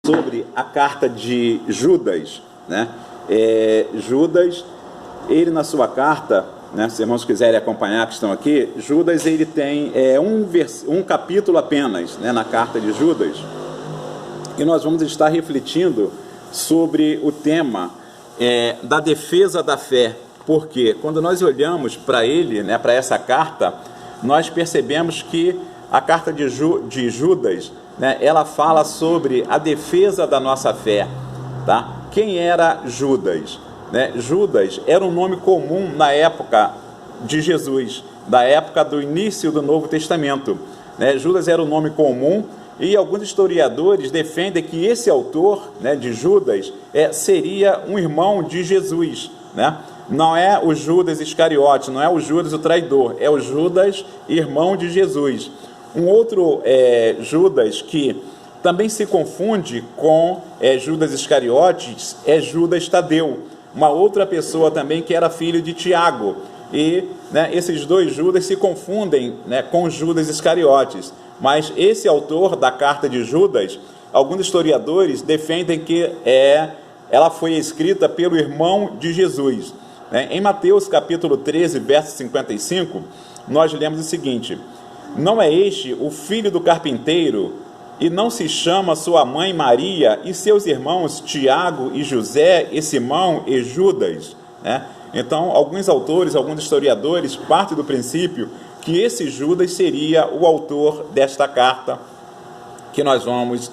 sobre a carta de Judas, né? Judas, ele na sua carta, né, se os irmãos quiserem acompanhar que estão aqui, Judas ele tem um capítulo apenas, né, na carta de Judas, e nós vamos estar refletindo sobre o tema da defesa da fé, porque quando nós olhamos para ele, né, para essa carta, nós percebemos que a carta de Judas, né, ela fala sobre a defesa da nossa fé, tá? Quem era Judas? Né? Judas era um nome comum na época de Jesus, da época do início do Novo Testamento, né? Judas era um nome comum e alguns historiadores defendem que esse autor, né, de Judas seria um irmão de Jesus, né? Não é o Judas Iscariote, não é o Judas o traidor, é o Judas, irmão de Jesus. Um outro Judas que também se confunde com Judas Iscariotes é Judas Tadeu, uma outra pessoa também que era filho de Tiago. E, né, esses dois Judas se confundem, né, com Judas Iscariotes. Mas esse autor da carta de Judas, alguns historiadores defendem que ela foi escrita pelo irmão de Jesus. Né? Em Mateus capítulo 13, verso 55, nós lemos o seguinte: não é este o filho do carpinteiro, e não se chama sua mãe Maria e seus irmãos Tiago e José e Simão e Judas? Né? Então, alguns autores, alguns historiadores partem do princípio que esse Judas seria o autor desta carta que nós vamos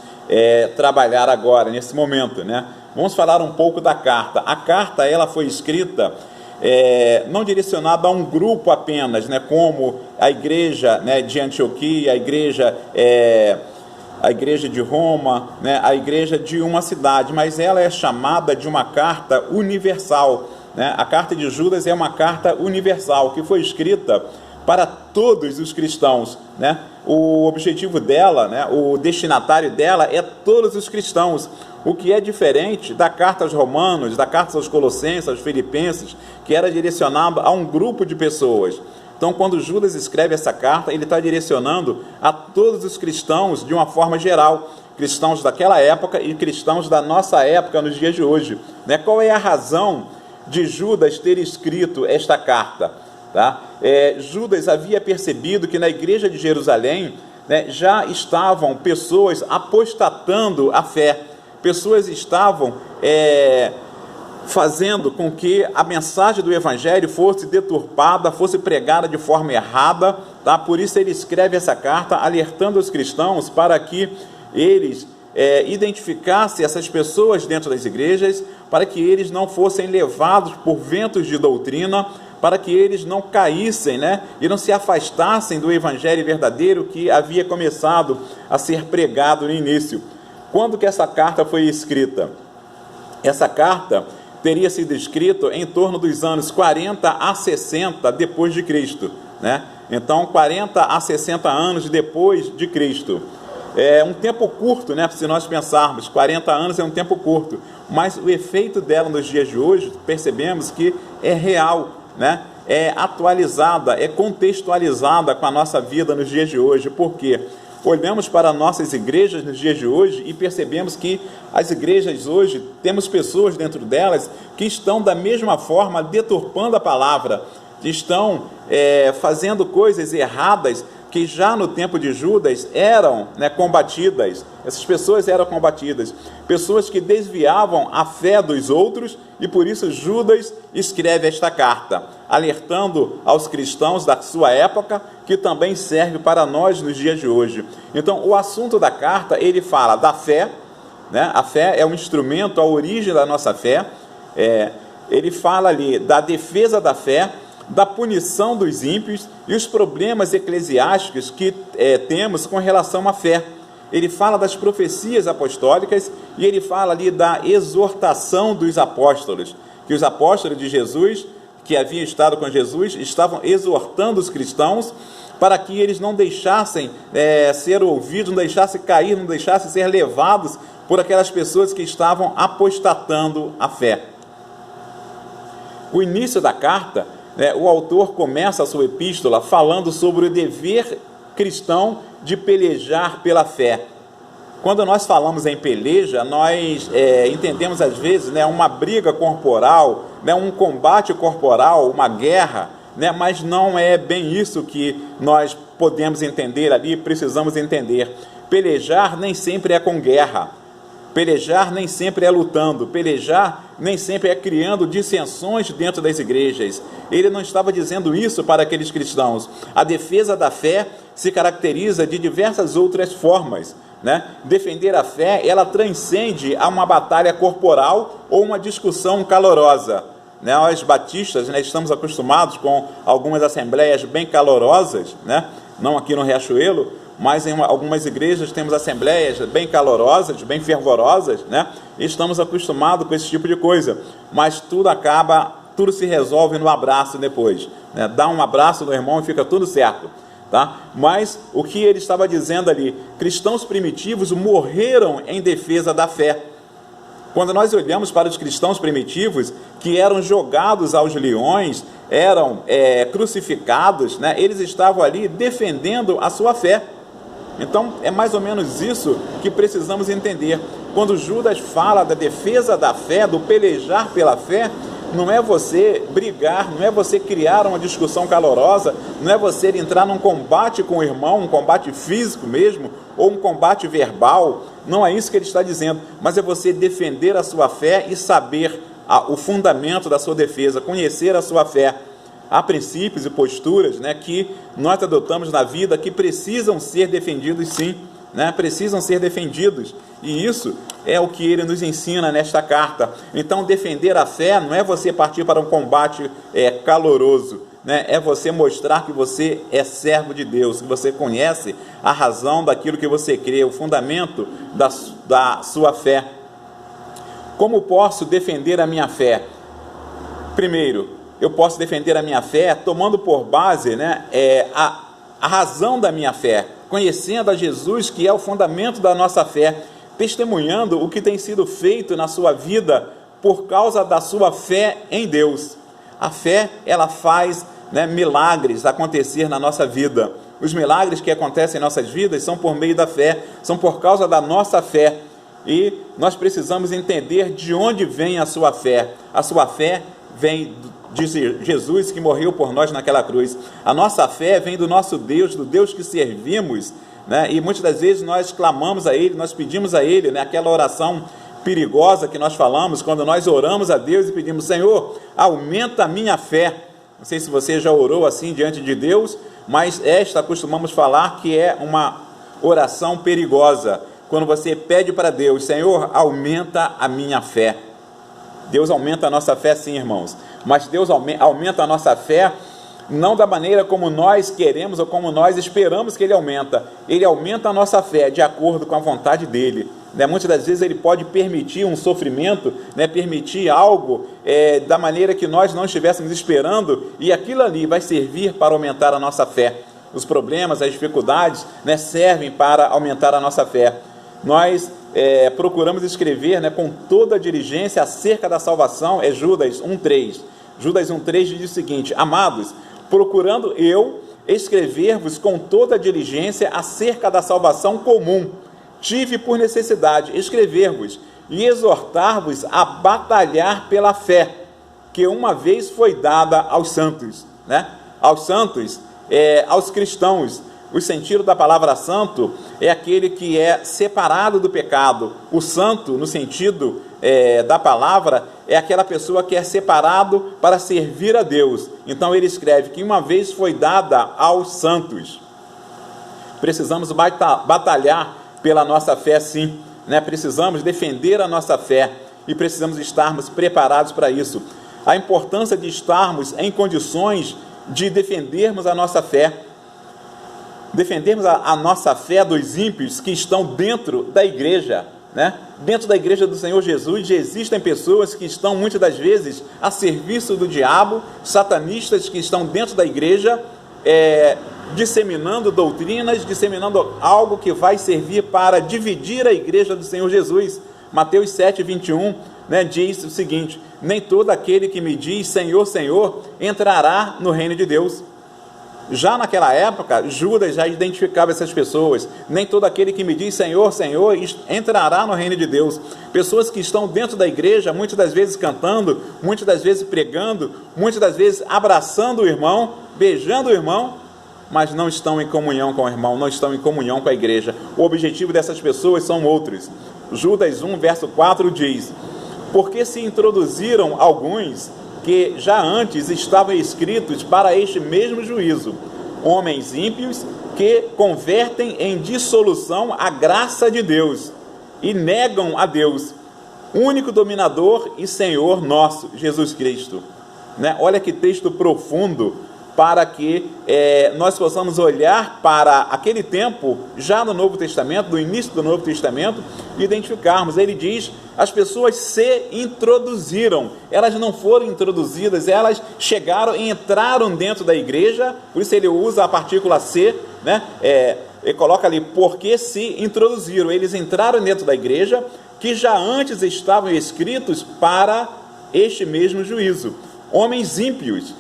trabalhar agora, nesse momento, né? Vamos falar um pouco da carta. A carta ela foi escrita não direcionada a um grupo apenas, né, como a igreja, né, de Antioquia, a igreja de Roma, né, a igreja de uma cidade, mas ela é chamada de uma carta universal, né? A carta de Judas é uma carta universal que foi escrita para todos os cristãos, né? O objetivo dela, né, o destinatário dela é todos os cristãos, o que é diferente da carta aos Romanos, da carta aos Colossenses, aos Filipenses, que era direcionada a um grupo de pessoas. Então, quando Judas escreve essa carta, ele está direcionando a todos os cristãos de uma forma geral, cristãos daquela época e cristãos da nossa época nos dias de hoje, né? Qual é a razão de Judas ter escrito esta carta? Tá? Judas havia percebido que na igreja de Jerusalém, né, já estavam pessoas apostatando a fé, pessoas estavam fazendo com que a mensagem do Evangelho fosse deturpada, fosse pregada de forma errada, tá? Por isso ele escreve essa carta alertando os cristãos para que eles identificassem essas pessoas dentro das igrejas, para que eles não fossem levados por ventos de doutrina, para que eles não caíssem, né, e não se afastassem do Evangelho verdadeiro que havia começado a ser pregado no início. Quando que essa carta foi escrita? Essa carta teria sido escrita em torno dos anos 40 a 60 depois de Cristo, né? Então, 40 a 60 anos depois de Cristo. É um tempo curto, né? Se nós pensarmos, 40 anos é um tempo curto, mas o efeito dela nos dias de hoje, percebemos que é real, né? É atualizada, é contextualizada com a nossa vida nos dias de hoje. Por quê? Olhamos para nossas igrejas nos dias de hoje e percebemos que as igrejas hoje, temos pessoas dentro delas que estão da mesma forma deturpando a palavra, estão fazendo coisas erradas que já no tempo de Judas eram, né, combatidas. Essas pessoas eram combatidas, pessoas que desviavam a fé dos outros, e por isso Judas escreve esta carta, alertando aos cristãos da sua época, que também serve para nós nos dias de hoje. Então, o assunto da carta, ele fala da fé, né? A fé é um instrumento, a origem da nossa fé. Ele fala ali da defesa da fé, da punição dos ímpios e os problemas eclesiásticos que temos com relação à fé. Ele fala das profecias apostólicas e ele fala ali da exortação dos apóstolos, que os apóstolos de Jesus, que haviam estado com Jesus, estavam exortando os cristãos para que eles não deixassem ser ouvidos, não deixassem cair, não deixassem ser levados por aquelas pessoas que estavam apostatando a fé. O início da carta, o autor começa a sua epístola falando sobre o dever cristão de pelejar pela fé. Quando nós falamos em peleja, nós entendemos às vezes, né, uma briga corporal, né, um combate corporal, uma guerra, né, mas não é bem isso que nós podemos entender ali, precisamos entender. Pelejar nem sempre é com guerra, pelejar nem sempre é lutando, pelejar nem sempre é criando dissensões dentro das igrejas. Ele não estava dizendo isso para aqueles cristãos. A defesa da fé se caracteriza de diversas outras formas, né? Defender a fé, ela transcende a uma batalha corporal ou uma discussão calorosa. Nós batistas, né, estamos acostumados com algumas assembleias bem calorosas, né? Não aqui no Riachuelo, mas em algumas igrejas temos assembleias bem calorosas, bem fervorosas, né? E estamos acostumados com esse tipo de coisa, mas tudo se resolve no abraço depois, né? Dá um abraço no irmão e fica tudo certo, tá? Mas o que ele estava dizendo ali, cristãos primitivos morreram em defesa da fé. Quando nós olhamos para os cristãos primitivos, que eram jogados aos leões, eram crucificados, né? Eles estavam ali defendendo a sua fé. Então, é mais ou menos isso que precisamos entender. Quando Judas fala da defesa da fé, do pelejar pela fé, não é você brigar, não é você criar uma discussão calorosa, não é você entrar num combate com o irmão, um combate físico mesmo, ou um combate verbal. Não é isso que ele está dizendo, mas é você defender a sua fé e saber o fundamento da sua defesa, conhecer a sua fé. Há princípios e posturas, né, que nós adotamos na vida que precisam ser defendidos, sim, né, precisam ser defendidos, e isso é o que ele nos ensina nesta carta. Então, defender a fé não é você partir para um combate caloroso, né, é você mostrar que você é servo de Deus, que você conhece a razão daquilo que você crê, o fundamento da sua fé. Como posso defender a minha fé? Primeiro, eu posso defender a minha fé tomando por base, né, a razão da minha fé, conhecendo a Jesus, que é o fundamento da nossa fé, testemunhando o que tem sido feito na sua vida por causa da sua fé em Deus. A fé, ela faz, né, milagres acontecer na nossa vida. Os milagres que acontecem em nossas vidas são por meio da fé, são por causa da nossa fé. E nós precisamos entender de onde vem a sua fé. A sua fé vem de Jesus, que morreu por nós naquela cruz. A nossa fé vem do nosso Deus, do Deus que servimos, né? E muitas das vezes nós clamamos a Ele, nós pedimos a Ele, né? Aquela oração perigosa que nós falamos, quando nós oramos a Deus e pedimos: Senhor, aumenta a minha fé. Não sei se você já orou assim diante de Deus, mas esta costumamos falar que é uma oração perigosa, quando você pede para Deus: Senhor, aumenta a minha fé. Deus aumenta a nossa fé, sim, irmãos, mas Deus aumenta a nossa fé não da maneira como nós queremos ou como nós esperamos que Ele aumenta. Ele aumenta a nossa fé de acordo com a vontade dEle, né? Muitas das vezes Ele pode permitir um sofrimento, né? Permitir algo da maneira que nós não estivéssemos esperando, e aquilo ali vai servir para aumentar a nossa fé. Os problemas, as dificuldades, né, servem para aumentar a nossa fé. Nós procuramos escrever, né, com toda a diligência acerca da salvação. É Judas 1,3. Judas 1,3 diz o seguinte: amados, procurando eu escrever-vos com toda a diligência acerca da salvação comum, tive por necessidade escrever-vos e exortar-vos a batalhar pela fé, que uma vez foi dada aos santos, né? Aos santos, aos cristãos. O sentido da palavra santo é aquele que é separado do pecado. O santo, no sentido da palavra, é aquela pessoa que é separado para servir a Deus. Então ele escreve que uma vez foi dada aos santos. Precisamos batalhar pela nossa fé, sim, né? Precisamos defender a nossa fé e precisamos estarmos preparados para isso. A importância de estarmos em condições de defendermos a nossa fé. Defendermos a nossa fé dos ímpios que estão dentro da igreja, né? Dentro da igreja do Senhor Jesus existem pessoas que estão muitas das vezes a serviço do diabo, satanistas que estão dentro da igreja, disseminando doutrinas, disseminando algo que vai servir para dividir a igreja do Senhor Jesus. Mateus 7,21, né, diz o seguinte: nem todo aquele que me diz Senhor, Senhor entrará no reino de Deus. Já naquela época, Judas já identificava essas pessoas. Nem todo aquele que me diz Senhor, Senhor, entrará no reino de Deus. Pessoas que estão dentro da igreja, muitas das vezes cantando, muitas das vezes pregando, muitas das vezes abraçando o irmão, beijando o irmão, mas não estão em comunhão com o irmão, não estão em comunhão com a igreja. O objetivo dessas pessoas são outros. Judas 1, verso 4 diz: porque se introduziram alguns que já antes estavam escritos para este mesmo juízo, homens ímpios que convertem em dissolução a graça de Deus e negam a Deus, único dominador e Senhor nosso, Jesus Cristo. Né? Olha que texto profundo, para que nós possamos olhar para aquele tempo, já no Novo Testamento, no início do Novo Testamento, e identificarmos. Ele diz, as pessoas se introduziram, elas não foram introduzidas, elas chegaram e entraram dentro da igreja, por isso ele usa a partícula se, né? Ele coloca ali, porque se introduziram, eles entraram dentro da igreja, que já antes estavam escritos para este mesmo juízo, homens ímpios,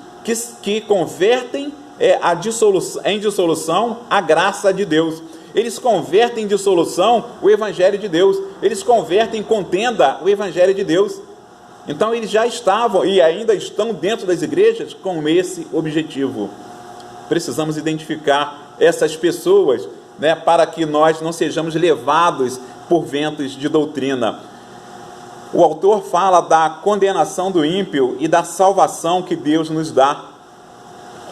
que convertem em dissolução a graça de Deus. Eles convertem em dissolução o Evangelho de Deus. Eles convertem em contenda o Evangelho de Deus. Então eles já estavam e ainda estão dentro das igrejas com esse objetivo. Precisamos identificar essas pessoas, né, para que nós não sejamos levados por ventos de doutrina. O autor fala da condenação do ímpio e da salvação que Deus nos dá.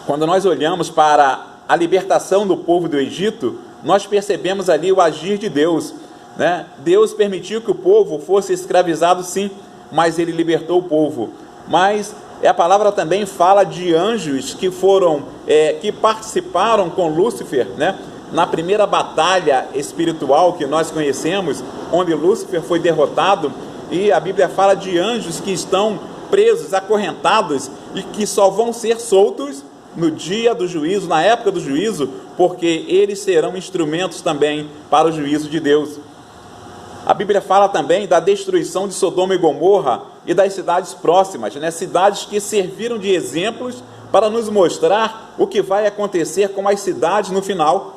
Quando nós olhamos para a libertação do povo do Egito, nós percebemos ali o agir de Deus, né? Deus permitiu que o povo fosse escravizado, sim, mas ele libertou o povo. Mas a palavra também fala de anjos que foram, que participaram com Lúcifer, né? Na primeira batalha espiritual que nós conhecemos, onde Lúcifer foi derrotado. E a Bíblia fala de anjos que estão presos, acorrentados, e que só vão ser soltos no dia do juízo, na época do juízo, porque eles serão instrumentos também para o juízo de Deus. A Bíblia fala também da destruição de Sodoma e Gomorra e das cidades próximas, né? Cidades que serviram de exemplos para nos mostrar o que vai acontecer com as cidades no final.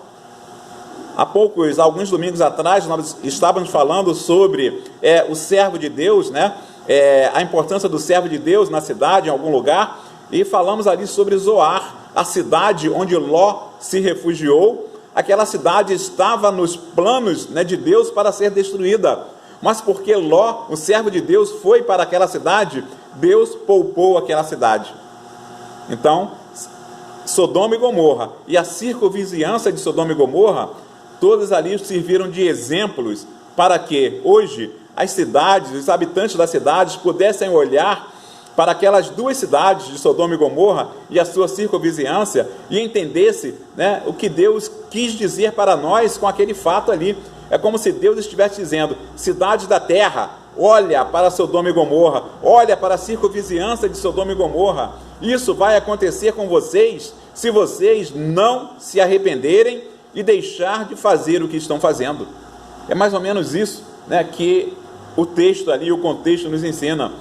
Alguns domingos atrás, nós estávamos falando sobre o servo de Deus, né? A importância do servo de Deus na cidade, em algum lugar, e falamos ali sobre Zoar, a cidade onde Ló se refugiou. Aquela cidade estava nos planos, né, de Deus para ser destruída, mas porque Ló, o servo de Deus, foi para aquela cidade, Deus poupou aquela cidade. Então, Sodoma e Gomorra e a circunvizinhança de Sodoma e Gomorra, todas ali serviram de exemplos para que hoje as cidades, os habitantes das cidades pudessem olhar para aquelas duas cidades de Sodoma e Gomorra e a sua circunvizinhança e entendesse, né, o que Deus quis dizer para nós com aquele fato ali. É como se Deus estivesse dizendo, cidades da terra, olha para Sodoma e Gomorra, olha para a circunvizinhança de Sodoma e Gomorra. Isso vai acontecer com vocês se vocês não se arrependerem e deixar de fazer o que estão fazendo. É mais ou menos isso, né, que o texto ali, o contexto nos ensina.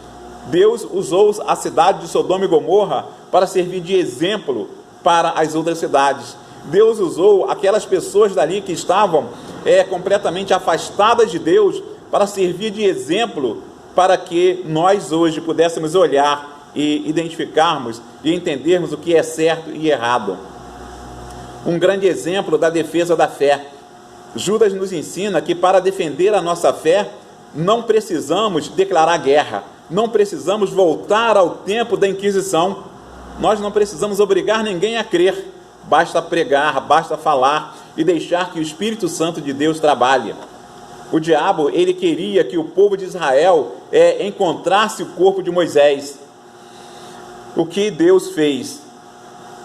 Deus usou a cidade de Sodoma e Gomorra para servir de exemplo para as outras cidades. Deus usou aquelas pessoas dali que estavam completamente afastadas de Deus para servir de exemplo para que nós hoje pudéssemos olhar e identificarmos e entendermos o que é certo e errado. Um grande exemplo da defesa da fé. Judas nos ensina que para defender a nossa fé, não precisamos declarar guerra, não precisamos voltar ao tempo da Inquisição, nós não precisamos obrigar ninguém a crer, basta pregar, basta falar e deixar que o Espírito Santo de Deus trabalhe. O diabo, ele queria que o povo de Israel encontrasse o corpo de Moisés. O que Deus fez?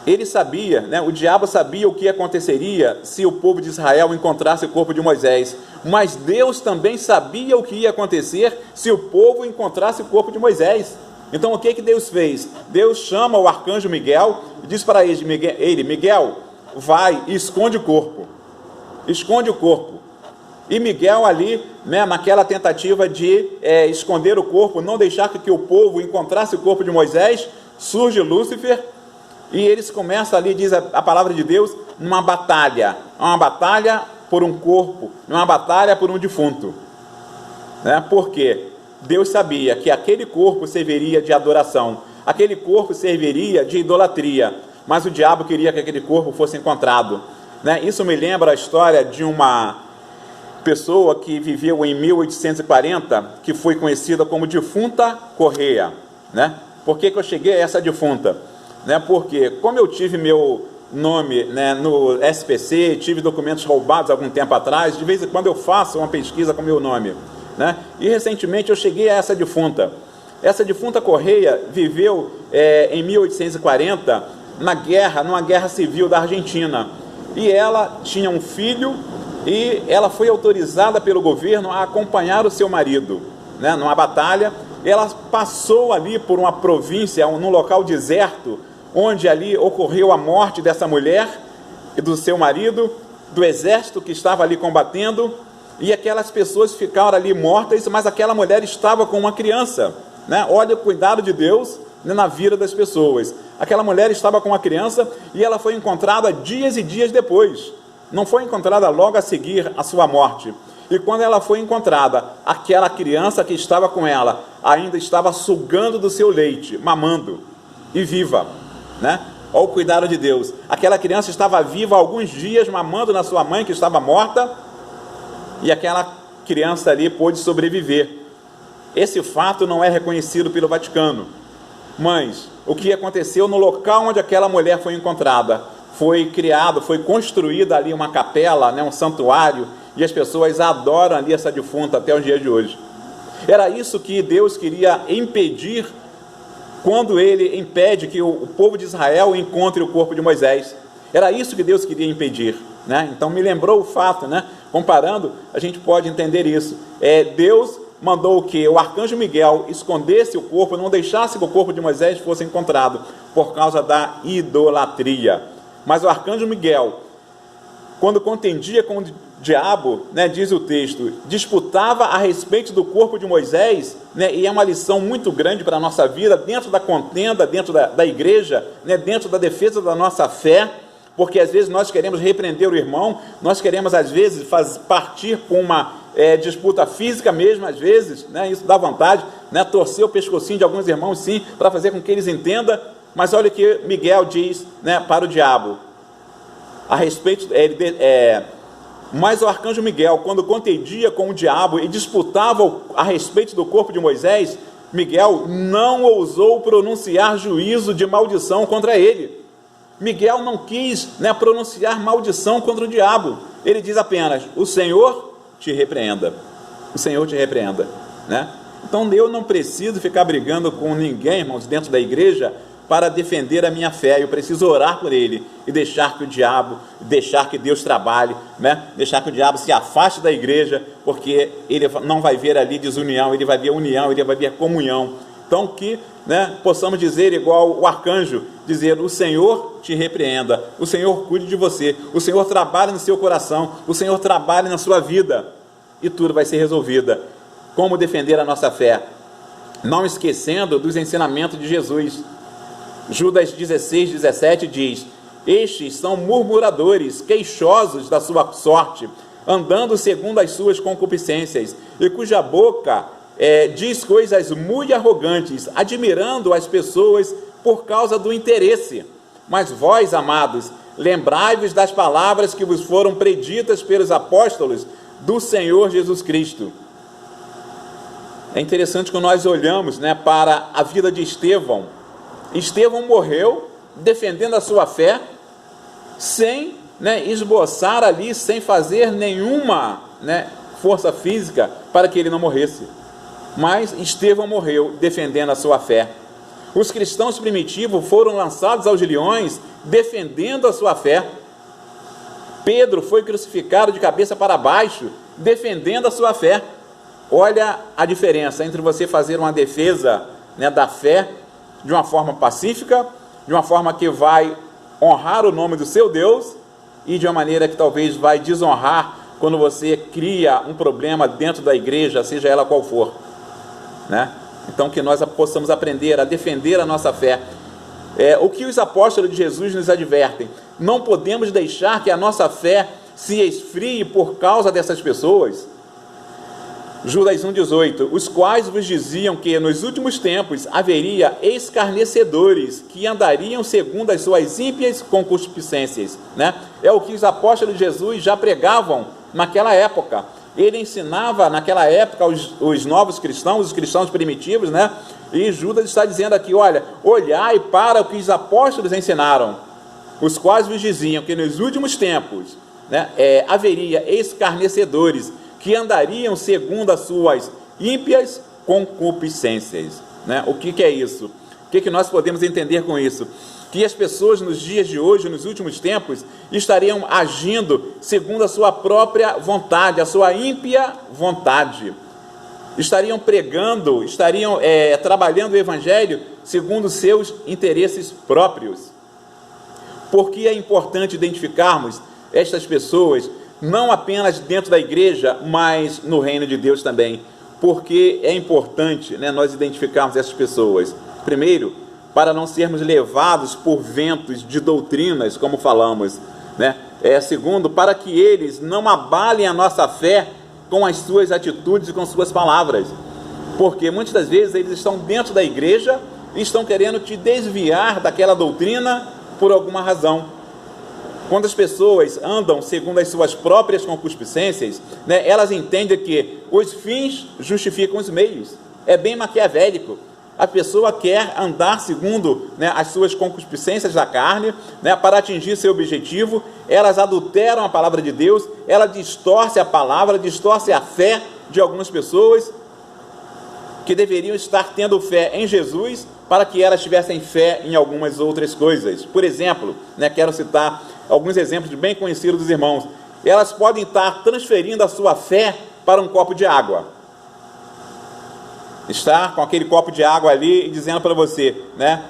Ele sabia, né, o diabo sabia o que aconteceria se o povo de Israel encontrasse o corpo de Moisés, mas Deus também sabia o que ia acontecer se o povo encontrasse o corpo de Moisés. Então o que Deus fez? Deus chama o arcanjo Miguel e diz para ele, Miguel, vai e esconde o corpo. Esconde o corpo. E Miguel ali, né, naquela tentativa de esconder o corpo, não deixar que o povo encontrasse o corpo de Moisés, surge Lúcifer e eles começam ali, diz a palavra de Deus, uma batalha por um corpo, uma batalha por um defunto, né? Porque Deus sabia que aquele corpo serviria de adoração, aquele corpo serviria de idolatria, mas o diabo queria que aquele corpo fosse encontrado, né? Isso me lembra a história de uma pessoa que viveu em 1840, que foi conhecida como defunta Correia, né? Por que eu cheguei a essa defunta? Né? Porque como eu tive meu nome, né, no SPC, tive documentos roubados algum tempo atrás, de vez em quando eu faço uma pesquisa com meu nome, né? E recentemente eu cheguei a essa defunta. Essa defunta Correia viveu em 1840 numa guerra civil da Argentina, e ela tinha um filho, e ela foi autorizada pelo governo a acompanhar o seu marido, né, numa batalha. Ela passou ali por uma província, num local deserto, onde ali ocorreu a morte dessa mulher e do seu marido, do exército que estava ali combatendo, e aquelas pessoas ficaram ali mortas, mas aquela mulher estava com uma criança, né? Olha o cuidado de Deus, né, na vida das pessoas. Aquela mulher estava com uma criança e ela foi encontrada dias e dias depois, não foi encontrada logo a seguir a sua morte. E quando ela foi encontrada, aquela criança que estava com ela ainda estava sugando do seu leite, mamando, e viva, né? Olha o cuidado de Deus. Aquela criança estava viva há alguns dias, mamando na sua mãe que estava morta, e aquela criança ali pôde sobreviver. Esse fato não é reconhecido pelo Vaticano, mas o que aconteceu no local onde aquela mulher foi encontrada, foi construída ali uma capela, né, um santuário, e as pessoas adoram ali essa defunta até os dias de hoje. Era isso que Deus queria impedir quando ele impede que o povo de Israel encontre o corpo de Moisés. Era isso que Deus queria impedir, né? Então me lembrou o fato, né? Comparando, a gente pode entender isso. Deus mandou que o arcanjo Miguel escondesse o corpo, não deixasse que o corpo de Moisés fosse encontrado, por causa da idolatria. Mas o arcanjo Miguel, quando contendia com o diabo, né, diz o texto, disputava a respeito do corpo de Moisés, né, e é uma lição muito grande para a nossa vida, dentro da contenda, dentro da igreja, né, dentro da defesa da nossa fé, porque às vezes nós queremos repreender o irmão, nós queremos às vezes partir com uma disputa física mesmo, às vezes, né, isso dá vontade, né, torcer o pescocinho de alguns irmãos, sim, para fazer com que eles entendam. Mas olha o que Miguel diz, né, para o diabo a respeito. Mas o arcanjo Miguel, quando contendia com o diabo e disputava a respeito do corpo de Moisés, Miguel não ousou pronunciar juízo de maldição contra ele. Miguel não quis, né, pronunciar maldição contra o diabo. Ele diz apenas: o Senhor te repreenda. O Senhor te repreenda, né? Então eu não preciso ficar brigando com ninguém, irmãos, dentro da igreja, para defender a minha fé. Eu preciso orar por ele e deixar que Deus trabalhe, né? Deixar que o diabo se afaste da igreja, porque ele não vai ver ali desunião, ele vai ver união, ele vai ver comunhão. Então que, né, possamos dizer igual o arcanjo, dizer: o Senhor te repreenda, o Senhor cuide de você, o Senhor trabalhe no seu coração, o Senhor trabalhe na sua vida, e tudo vai ser resolvido. Como defender a nossa fé? Não esquecendo dos ensinamentos de Jesus. Judas 16, 17 diz: estes são murmuradores, queixosos da sua sorte, andando segundo as suas concupiscências, e cuja boca diz coisas muito arrogantes, admirando as pessoas por causa do interesse. Mas vós, amados, lembrai-vos das palavras que vos foram preditas pelos apóstolos do Senhor Jesus Cristo. É interessante que nós olhamos, né, para a vida de Estevão. Estevão morreu defendendo a sua fé, sem, né, esboçar ali, sem fazer nenhuma, né, força física para que ele não morresse. Mas Estevão morreu defendendo a sua fé. Os cristãos primitivos foram lançados aos leões defendendo a sua fé. Pedro foi crucificado de cabeça para baixo defendendo a sua fé. Olha a diferença entre você fazer uma defesa, né, da fé de uma forma pacífica, de uma forma que vai honrar o nome do seu Deus, e de uma maneira que talvez vai desonrar quando você cria um problema dentro da igreja, seja ela qual for, né? Então que nós possamos aprender a defender a nossa fé. O que os apóstolos de Jesus nos advertem? Não podemos deixar que a nossa fé se esfrie por causa dessas pessoas. Judas 1,18, os quais vos diziam que nos últimos tempos haveria escarnecedores que andariam segundo as suas ímpias concupiscências, né? É o que os apóstolos de Jesus já pregavam naquela época. Ele ensinava naquela época os novos cristãos, os cristãos primitivos, né? E Judas está dizendo aqui, olha, olhai para o que os apóstolos ensinaram, os quais vos diziam que nos últimos tempos, né, haveria escarnecedores que andariam segundo as suas ímpias concupiscências, né? O que é isso? O que nós podemos entender com isso? Que as pessoas nos dias de hoje, nos últimos tempos, estariam agindo segundo a sua própria vontade, a sua ímpia vontade. Estariam pregando, estariam trabalhando o Evangelho segundo seus interesses próprios. Porque é importante identificarmos estas pessoas não apenas dentro da igreja, mas no reino de Deus também. Porque é importante, né, nós identificarmos essas pessoas. Primeiro, para não sermos levados por ventos de doutrinas, como falamos, né? Segundo, para que eles não abalem a nossa fé com as suas atitudes e com suas palavras. Porque muitas das vezes eles estão dentro da igreja e estão querendo te desviar daquela doutrina por alguma razão. Quando as pessoas andam segundo as suas próprias concupiscências, né, elas entendem que os fins justificam os meios. É bem maquiavélico. A pessoa quer andar segundo, né, as suas concupiscências da carne, né, para atingir seu objetivo. Elas adulteram a palavra de Deus, ela distorce a palavra, distorce a fé de algumas pessoas que deveriam estar tendo fé em Jesus para que elas tivessem fé em algumas outras coisas. Por exemplo, né, quero citar alguns exemplos bem conhecidos dos irmãos. Elas podem estar transferindo a sua fé para um copo de água. Está com aquele copo de água ali e dizendo para você, né,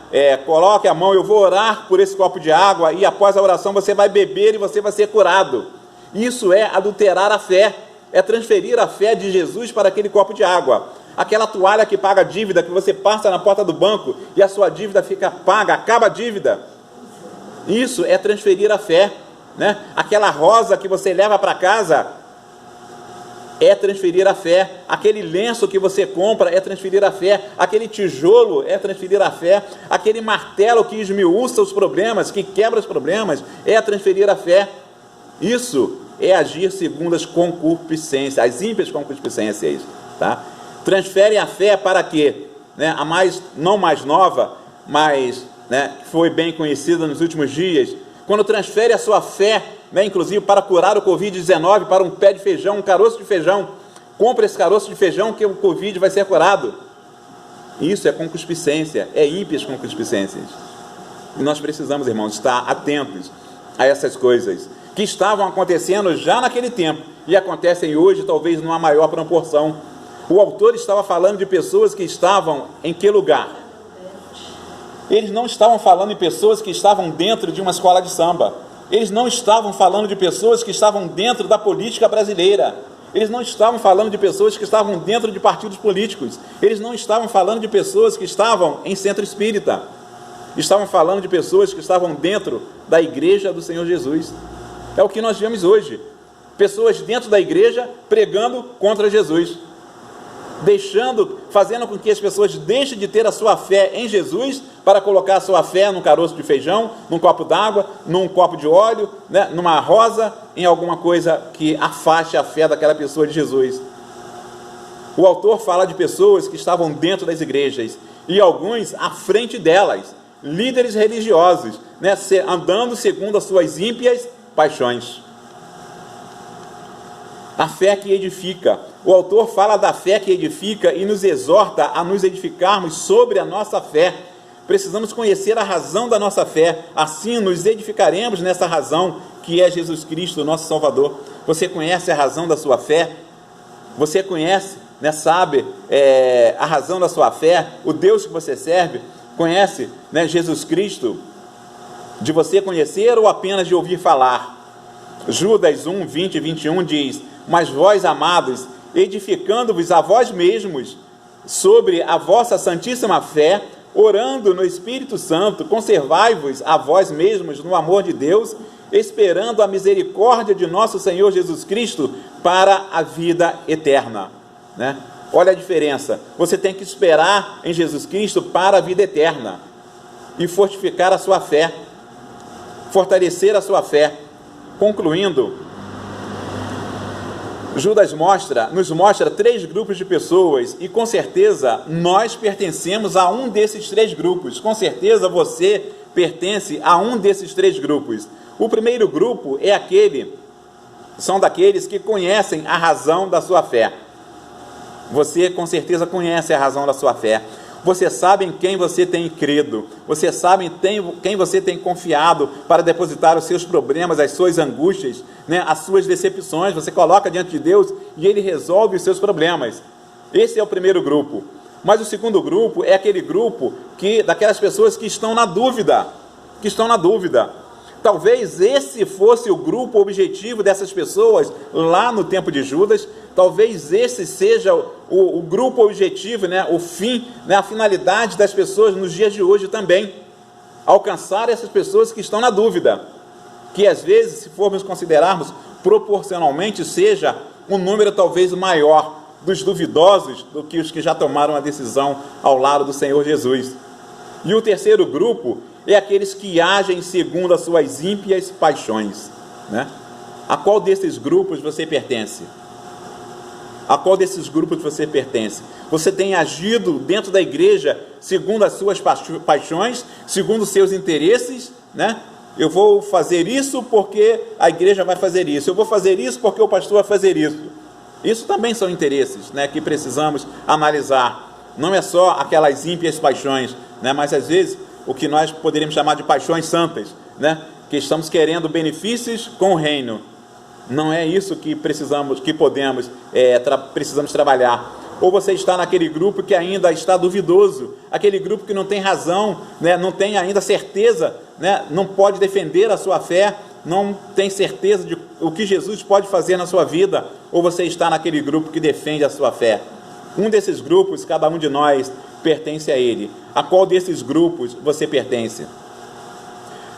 coloque a mão, eu vou orar por esse copo de água e após a oração você vai beber e você vai ser curado. Isso é adulterar a fé, é transferir a fé de Jesus para aquele copo de água. Aquela toalha que paga a dívida, que você passa na porta do banco e a sua dívida fica paga, acaba a dívida. Isso é transferir a fé, né? Aquela rosa que você leva para casa é transferir a fé. Aquele lenço que você compra é transferir a fé. Aquele tijolo é transferir a fé. Aquele martelo que esmiuça os problemas, que quebra os problemas, é transferir a fé. Isso é agir segundo as concupiscências, as ímpias concupiscências, tá? Transfere a fé para quê? Né? A não mais nova, mas, né, foi bem conhecida nos últimos dias, quando transfere a sua fé, né, inclusive para curar o Covid-19, para um pé de feijão, um caroço de feijão, compra esse caroço de feijão que o Covid vai ser curado. Isso é concupiscência, é ímpias concupiscências. E nós precisamos, irmãos, estar atentos a essas coisas que estavam acontecendo já naquele tempo e acontecem hoje, talvez numa maior proporção. O autor estava falando de pessoas que estavam em que lugar? Eles não estavam falando de pessoas que estavam dentro de uma escola de samba. Eles não estavam falando de pessoas que estavam dentro da política brasileira. Eles não estavam falando de pessoas que estavam dentro de partidos políticos. Eles não estavam falando de pessoas que estavam em centro espírita. Estavam falando de pessoas que estavam dentro da igreja do Senhor Jesus. É o que nós vemos hoje. Pessoas dentro da igreja pregando contra Jesus. Fazendo com que as pessoas deixem de ter a sua fé em Jesus para colocar a sua fé num caroço de feijão, num copo d'água, num copo de óleo, né, numa rosa, em alguma coisa que afaste a fé daquela pessoa de Jesus. O autor fala de pessoas que estavam dentro das igrejas e alguns à frente delas, líderes religiosos, né, andando segundo as suas ímpias paixões. A fé que edifica. O autor fala da fé que edifica e nos exorta a nos edificarmos sobre a nossa fé. Precisamos conhecer a razão da nossa fé, assim nos edificaremos nessa razão que é Jesus Cristo, nosso Salvador. Você conhece a razão da sua fé? Você conhece, né, sabe a razão da sua fé? O Deus que você serve? Conhece, né, Jesus Cristo? De você conhecer ou apenas de ouvir falar? Judas 1, 20 e 21 diz: mas vós, amados, edificando-vos a vós mesmos sobre a vossa santíssima fé, orando no Espírito Santo, conservai-vos a vós mesmos no amor de Deus, esperando a misericórdia de nosso Senhor Jesus Cristo para a vida eterna. Né? Olha a diferença. Você tem que esperar em Jesus Cristo para a vida eterna e fortificar a sua fé, fortalecer a sua fé. Concluindo, Judas nos mostra 3 grupos de pessoas e com certeza nós pertencemos a um desses 3 grupos. Com certeza você pertence a um desses 3 grupos. O primeiro grupo são daqueles que conhecem a razão da sua fé. Você com certeza conhece a razão da sua fé. Você sabe em quem você tem crido. Você sabe em quem você tem confiado para depositar os seus problemas, as suas angústias, né, as suas decepções. Você coloca diante de Deus e Ele resolve os seus problemas. Esse é o primeiro grupo. Mas o segundo grupo é aquele grupo daquelas pessoas que estão na dúvida. Talvez esse fosse o grupo objetivo dessas pessoas lá no tempo de Judas. Talvez esse seja o grupo objetivo, né, o fim, né, a finalidade das pessoas nos dias de hoje também. Alcançar essas pessoas que estão na dúvida. Que às vezes, se formos considerarmos proporcionalmente, seja um número talvez maior dos duvidosos do que os que já tomaram a decisão ao lado do Senhor Jesus. E o terceiro grupo é aqueles que agem segundo as suas ímpias paixões. Né? A qual desses grupos você pertence? A qual desses grupos você pertence? Você tem agido dentro da igreja segundo as suas paixões, segundo os seus interesses, né? Eu vou fazer isso porque a igreja vai fazer isso. Eu vou fazer isso porque o pastor vai fazer isso. Isso também são interesses, né, que precisamos analisar. Não é só aquelas ímpias paixões, né, mas às vezes o que nós poderíamos chamar de paixões santas, né, que estamos querendo benefícios com o reino. Não é isso que precisamos trabalhar. Ou você está naquele grupo que ainda está duvidoso, aquele grupo que não tem razão, né, não tem ainda certeza, né, não pode defender a sua fé, não tem certeza de o que Jesus pode fazer na sua vida. Ou você está naquele grupo que defende a sua fé. Um desses grupos, cada um de nós pertence a ele. A qual desses grupos você pertence?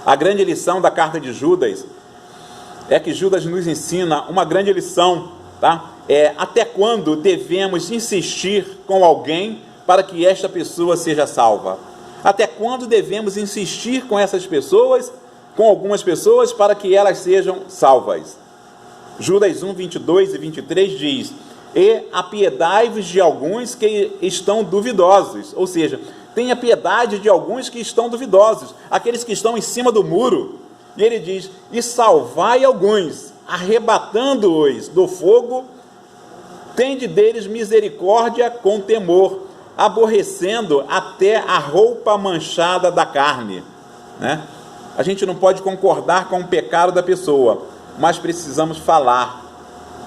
A grande lição da carta de Judas é que Judas nos ensina uma grande lição, tá? Até quando devemos insistir com alguém para que esta pessoa seja salva? Até quando devemos insistir com essas pessoas, com algumas pessoas, para que elas sejam salvas? Judas 1, 22 e 23 diz: e apiedai-vos de alguns que estão duvidosos. Ou seja, tenha piedade de alguns que estão duvidosos, aqueles que estão em cima do muro. E ele diz: e salvai alguns, arrebatando-os do fogo, tende deles misericórdia com temor, aborrecendo até a roupa manchada da carne. Né? A gente não pode concordar com o pecado da pessoa, mas precisamos falar.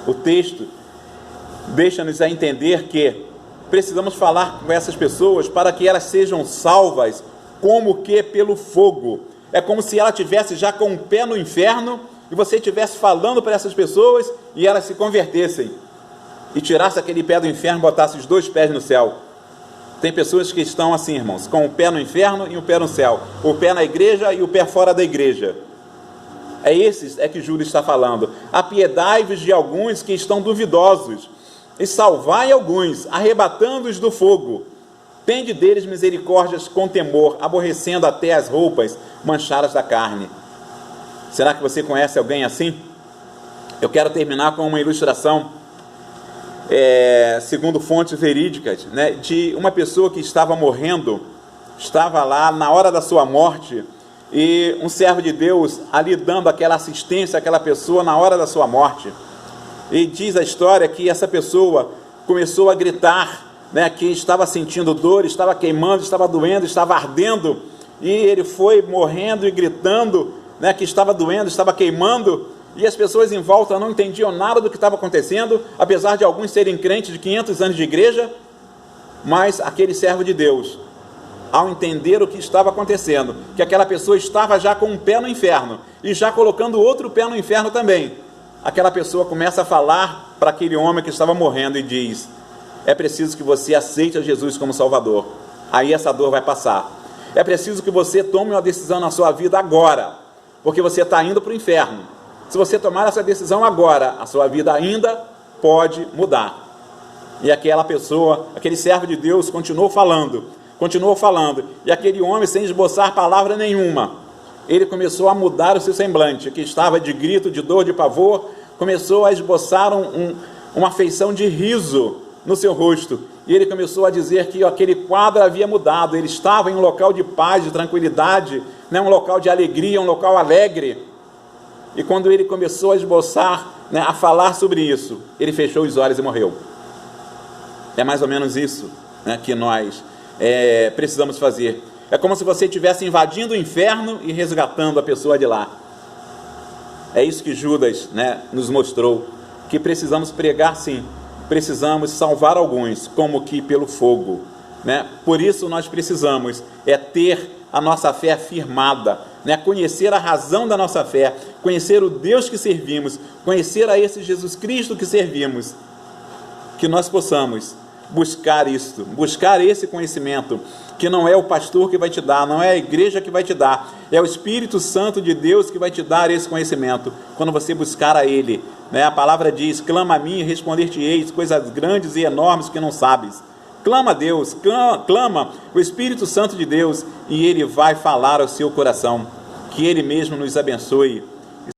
O texto deixa-nos a entender que precisamos falar com essas pessoas para que elas sejam salvas, como que pelo fogo. É como se ela tivesse já com o pé no inferno e você estivesse falando para essas pessoas e elas se convertessem e tirasse aquele pé do inferno e botasse os 2 pés no céu. Tem pessoas que estão assim, irmãos, com o pé no inferno e o pé no céu, o pé na igreja e o pé fora da igreja. Esses que Judas está falando. Apiedai-vos de alguns que estão duvidosos e salvai alguns, arrebatando-os do fogo. Tende deles misericórdias com temor, aborrecendo até as roupas manchadas da carne. Será que você conhece alguém assim? Eu quero terminar com uma ilustração, segundo fontes verídicas, né, de uma pessoa que estava morrendo, estava lá na hora da sua morte, e um servo de Deus ali dando aquela assistência àquela pessoa na hora da sua morte. E diz a história que essa pessoa começou a gritar, né, que estava sentindo dor, estava queimando, estava doendo, estava ardendo, e ele foi morrendo e gritando, né, que estava doendo, estava queimando, e as pessoas em volta não entendiam nada do que estava acontecendo, apesar de alguns serem crentes de 500 anos de igreja. Mas aquele servo de Deus, ao entender o que estava acontecendo, que aquela pessoa estava já com um pé no inferno, e já colocando outro pé no inferno também, aquela pessoa começa a falar para aquele homem que estava morrendo e diz: é preciso que você aceite a Jesus como Salvador. aí essa dor vai passar. É preciso que você tome uma decisão na sua vida agora, porque você está indo para o inferno. Se você tomar essa decisão agora, a sua vida ainda pode mudar. E aquela pessoa, aquele servo de Deus continuou falando, e aquele homem, sem esboçar palavra nenhuma, ele começou a mudar o seu semblante, que estava de grito, de dor, de pavor, começou a esboçar uma feição de riso no seu rosto, e ele começou a dizer que aquele quadro havia mudado, ele estava em um local de paz, de tranquilidade, né, um local de alegria, um local alegre. E quando ele começou a esboçar, né, a falar sobre isso, ele fechou os olhos e morreu. É mais ou menos isso, né, que nós precisamos fazer. É como se você estivesse invadindo o inferno e resgatando a pessoa de lá. É isso que Judas, né, nos mostrou, que precisamos pregar sim, precisamos salvar alguns, como que pelo fogo, né? Por isso nós precisamos ter a nossa fé afirmada, né? Conhecer a razão da nossa fé, conhecer o Deus que servimos, conhecer a esse Jesus Cristo que servimos, que nós possamos buscar isto, buscar esse conhecimento, que não é o pastor que vai te dar, não é a igreja que vai te dar, é o Espírito Santo de Deus que vai te dar esse conhecimento, quando você buscar a Ele, né? A palavra diz, clama a mim e responder-te-eis coisas grandes e enormes que não sabes. Clama a Deus, clama o Espírito Santo de Deus, e Ele vai falar ao seu coração. Que Ele mesmo nos abençoe.